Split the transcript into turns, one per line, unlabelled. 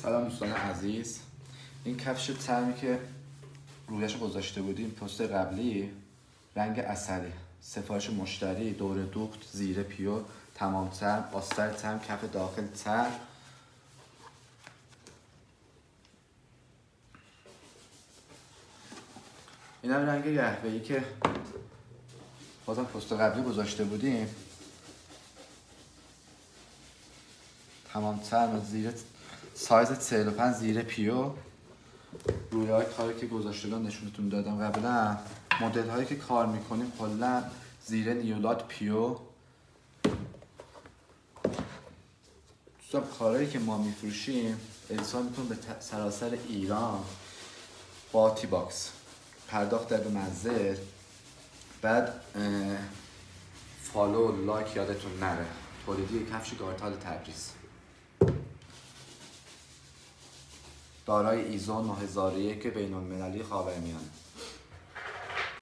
سلام دوستان عزیز. این کفش چرمی که رویش گذاشته بودیم پست قبلی، رنگ عسلی، سفارش مشتری، دور دوخت، زیر پیو، تمام چرم، آستر چرم، کف داخل چرم. این هم رنگ قهوه‌ای که بازم پست قبلی گذاشته بودیم، تمام چرم، زیر سایز 45 زیر پیو. روی های کاری که گذاشتگان نشونتون دادم قبلا. مدل هایی که کار میکنیم کلا زیر نیولات پیو. دوستان کارهایی که ما میفروشیم ارسال میکنیم به سراسر ایران با تی باکس، پرداخت در منزل. بعد فالو لایک یادتون نره. تولیدی کفش گارتال تبریز، دارای ایزو 9001 بین المللی خاورمیانه.